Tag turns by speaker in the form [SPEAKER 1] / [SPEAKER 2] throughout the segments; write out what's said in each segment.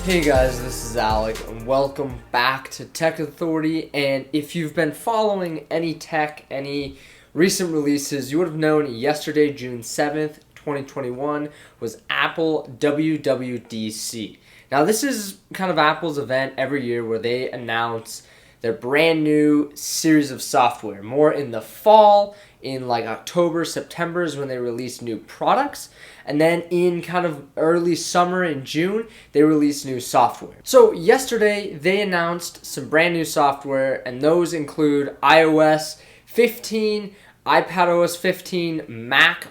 [SPEAKER 1] Hey guys, this is Alec, and welcome back to Tech Authority. And if you've been following any tech, any recent releases, you would have known yesterday, June 7th, 2021, was Apple WWDC. Now, this is kind of Apple's event every year where they announce their brand new series of software. More in the fall, in like October, September is when they release new products. And then in kind of early summer in June, they release new software. So yesterday, they announced some brand new software, and those include iOS 15, iPadOS 15, Mac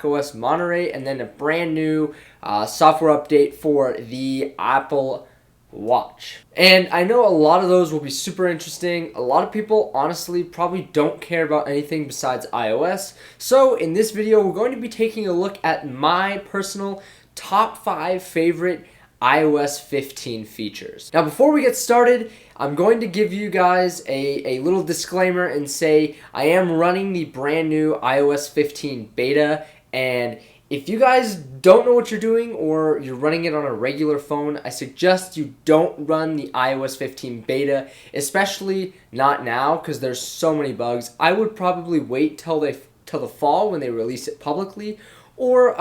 [SPEAKER 1] OS Monterey, and then a brand new software update for the Apple Watch. And I know a lot of those will be super interesting. A lot of people honestly probably don't care about anything besides iOS. So in this video, we're going to be taking a look at my personal top 5 favorite iOS 15 features. Now before we get started, I'm going to give you guys a little disclaimer and say I am running the brand new iOS 15 beta, and if you guys don't know what you're doing or you're running it on a regular phone, I suggest you don't run the iOS 15 beta, especially not now because there's so many bugs. I would probably wait till the fall when they release it publicly, or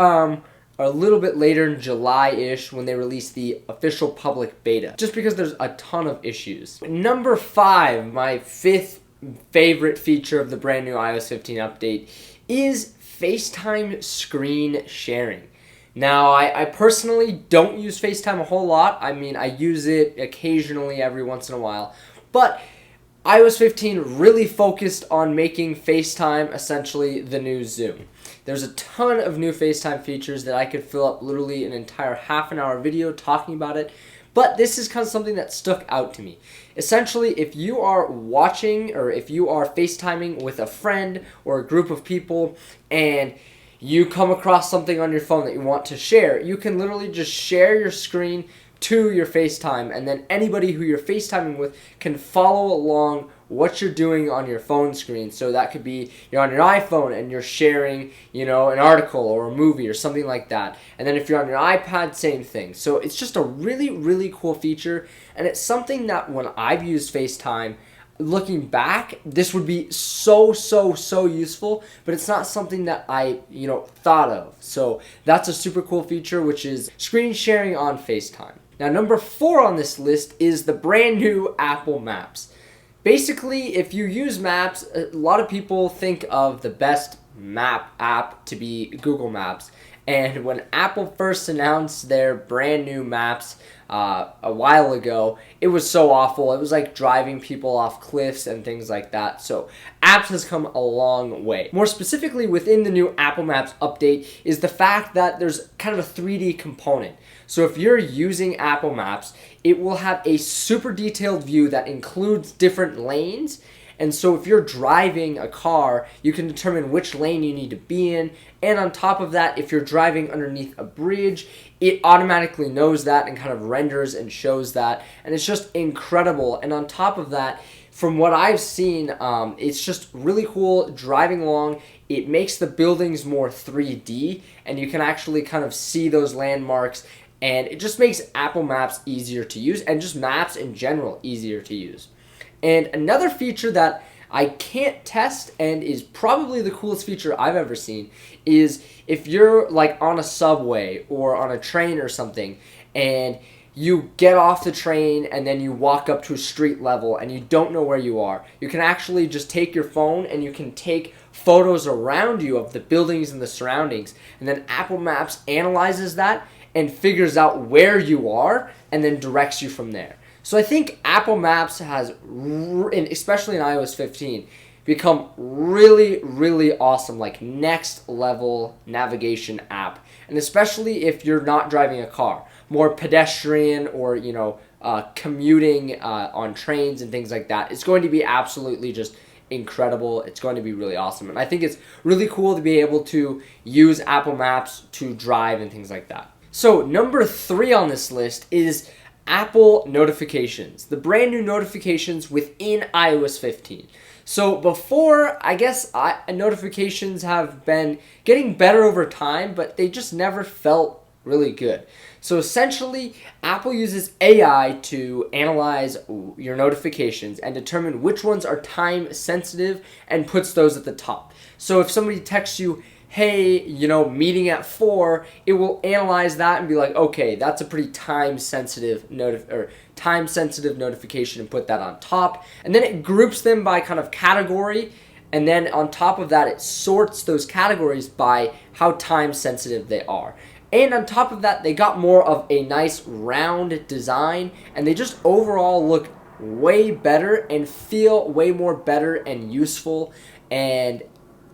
[SPEAKER 1] a little bit later in July-ish when they release the official public beta, just because there's a ton of issues. Number 5, my 5th favorite feature of the brand new iOS 15 update is FaceTime screen sharing. Now, I personally don't use FaceTime a whole lot. I mean, I use it occasionally every once in a while. But iOS 15 really focused on making FaceTime essentially the new Zoom. There's a ton of new FaceTime features that I could fill up literally an entire half-an-hour video talking about it. But this is kind of something that stuck out to me. Essentially, if you are watching or if you are FaceTiming with a friend or a group of people and you come across something on your phone that you want to share, you can literally just share your screen to your FaceTime, and then anybody who you're FaceTiming with can follow along what you're doing on your phone screen. So that could be you're on your iPhone and you're sharing, an article or a movie or something like that. And then if you're on your iPad, same thing. So it's just a really, really cool feature, and it's something that when I've used FaceTime, looking back, this would be so useful, but it's not something that I, thought of. So that's a super cool feature, which is screen sharing on FaceTime. Now, number 4 on this list is the brand new Apple Maps. Basically, if you use Maps, a lot of people think of the best map app to be Google Maps. And when Apple first announced their brand new Maps a while ago, it was so awful. It was like driving people off cliffs and things like that. So Apps has come a long way. More specifically, within the new Apple Maps update is the fact that there's kind of a 3D component. So if you're using Apple Maps, it will have a super detailed view that includes different lanes. And so if you're driving a car, you can determine which lane you need to be in. And on top of that, if you're driving underneath a bridge, it automatically knows that and kind of renders and shows that. And it's just incredible. And on top of that, from what I've seen, it's just really cool driving along. It makes the buildings more 3D, and you can actually kind of see those landmarks. And it just makes Apple Maps easier to use, and just maps in general easier to use. And another feature that I can't test and is probably the coolest feature I've ever seen is if you're like on a subway or on a train or something, and you get off the train and then you walk up to a street level and you don't know where you are, you can actually just take your phone and you can take photos around you of the buildings and the surroundings, and then Apple Maps analyzes that and figures out where you are and then directs you from there. So I think Apple Maps has, especially in iOS 15, become really, really awesome, like next level navigation app. And especially if you're not driving a car, more pedestrian or, commuting on trains and things like that. It's going to be absolutely just incredible. It's going to be really awesome. And I think it's really cool to be able to use Apple Maps to drive and things like that. So number 3 on this list is Apple notifications, the brand new notifications within iOS 15. So before, I guess notifications have been getting better over time, but they just never felt really good. So essentially, Apple uses AI to analyze your notifications and determine which ones are time sensitive and puts those at the top. So if somebody texts you, hey, meeting at 4, it will analyze that and be like, okay, that's a pretty time sensitive notification, and put that on top. And then it groups them by kind of category, and then on top of that, it sorts those categories by how time sensitive they are. And on top of that, they got more of a nice round design, and they just overall look way better and feel way more better and useful. And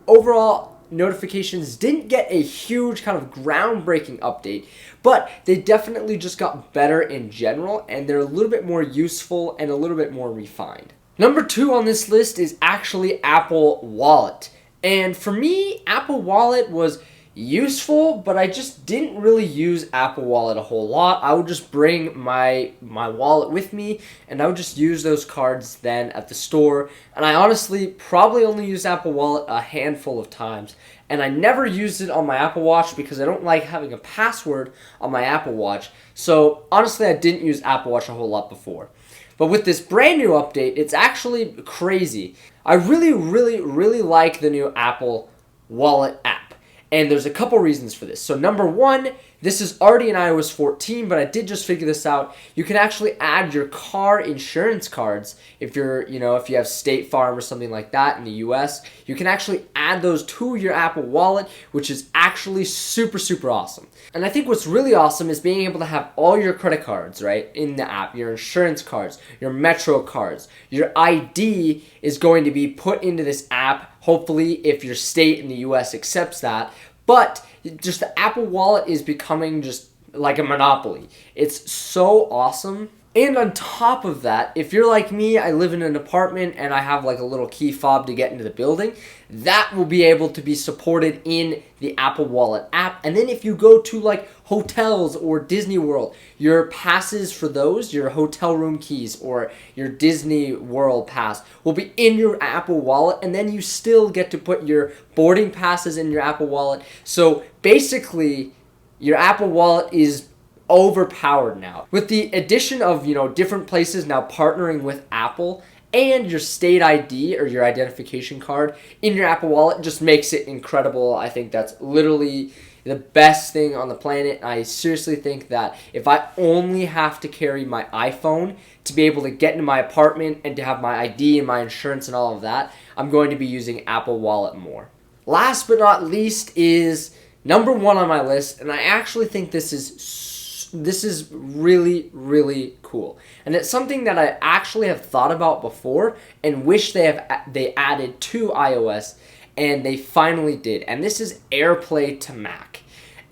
[SPEAKER 1] overall, notifications didn't get a huge kind of groundbreaking update, but they definitely just got better in general, and they're a little bit more useful and a little bit more refined. Number 2 on this list is actually Apple Wallet. And for me, Apple Wallet was useful, but I just didn't really use Apple Wallet a whole lot. I would just bring my wallet with me, and I would just use those cards then at the store. And I honestly probably only used Apple Wallet a handful of times, and I never used it on my Apple Watch because I don't like having a password on my Apple Watch. So honestly, I didn't use Apple Watch a whole lot before. But with this brand new update, it's actually crazy. I really, really, really like the new Apple Wallet app. And there's a couple reasons for this. So number 1, this is already in iOS 14, but I did just figure this out. You can actually add your car insurance cards if you're, if you have State Farm or something like that in the US. You can actually add those to your Apple Wallet, which is actually super, super awesome. And I think what's really awesome is being able to have all your credit cards, right, in the app, your insurance cards, your Metro cards. Your ID is going to be put into this app, hopefully if your state in the US accepts that. But just the Apple Wallet is becoming just like a monopoly. It's so awesome. And on top of that, if you're like me, I live in an apartment and I have like a little key fob to get into the building, that will be able to be supported in the Apple Wallet app. And then if you go to like hotels or Disney World, your passes for those, your hotel room keys or your Disney World pass will be in your Apple Wallet, and then you still get to put your boarding passes in your Apple Wallet. So basically, your Apple Wallet is overpowered now. With the addition of, different places now partnering with Apple, and your state ID or your identification card in your Apple Wallet just makes it incredible. I think that's literally the best thing on the planet. I seriously think that if I only have to carry my iPhone to be able to get into my apartment and to have my ID and my insurance and all of that, I'm going to be using Apple Wallet more. Last but not least is number 1 on my list, and I actually think this is really, really cool. And it's something that I actually have thought about before and wish they added to iOS, and they finally did. And this is AirPlay to Mac.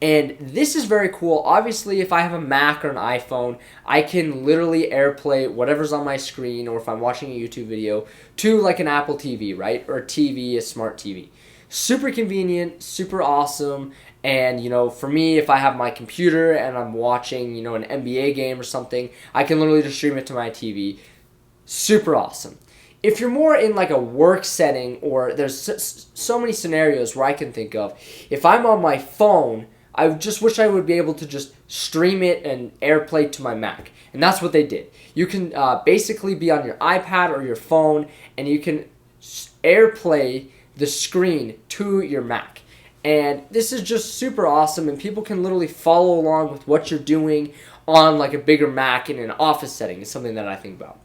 [SPEAKER 1] And this is very cool. Obviously, if I have a Mac or an iPhone, I can literally AirPlay whatever's on my screen, or if I'm watching a YouTube video, to like an Apple TV, right? Or a TV, a smart TV. Super convenient, super awesome. And, for me, if I have my computer and I'm watching, an NBA game or something, I can literally just stream it to my TV. Super awesome. If you're more in like a work setting, or there's so many scenarios where I can think of, if I'm on my phone, I just wish I would be able to just stream it and AirPlay to my Mac. And that's what they did. You can basically be on your iPad or your phone, and you can AirPlay the screen to your Mac. And this is just super awesome, and people can literally follow along with what you're doing on like a bigger Mac in an office setting is something that I think about.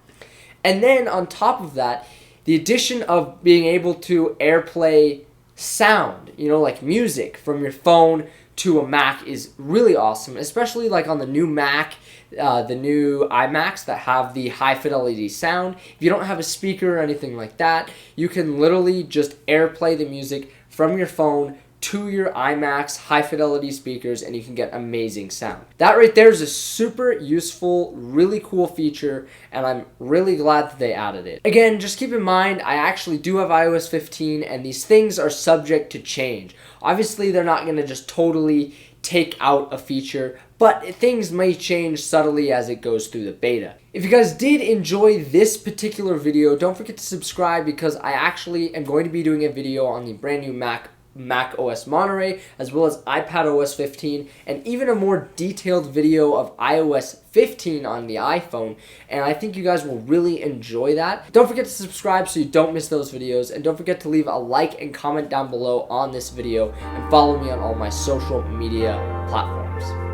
[SPEAKER 1] And then on top of that, the addition of being able to AirPlay sound, like music from your phone to a Mac is really awesome, especially like on the new Mac, the new iMacs that have the high fidelity sound. If you don't have a speaker or anything like that, you can literally just AirPlay the music from your phone to your iMacs high fidelity speakers, and you can get amazing sound. That right there is a super useful, really cool feature, and I'm really glad that they added it. Again, just keep in mind, I actually do have iOS 15, and these things are subject to change. Obviously, they're not going to just totally take out a feature, but things may change subtly as it goes through the beta. If you guys did enjoy this particular video, don't forget to subscribe, because I actually am going to be doing a video on the brand new Mac Mac OS Monterey, as well as iPad OS 15, and even a more detailed video of iOS 15 on the iPhone, and I think you guys will really enjoy that. Don't forget to subscribe so you don't miss those videos, and don't forget to leave a like and comment down below on this video, and follow me on all my social media platforms.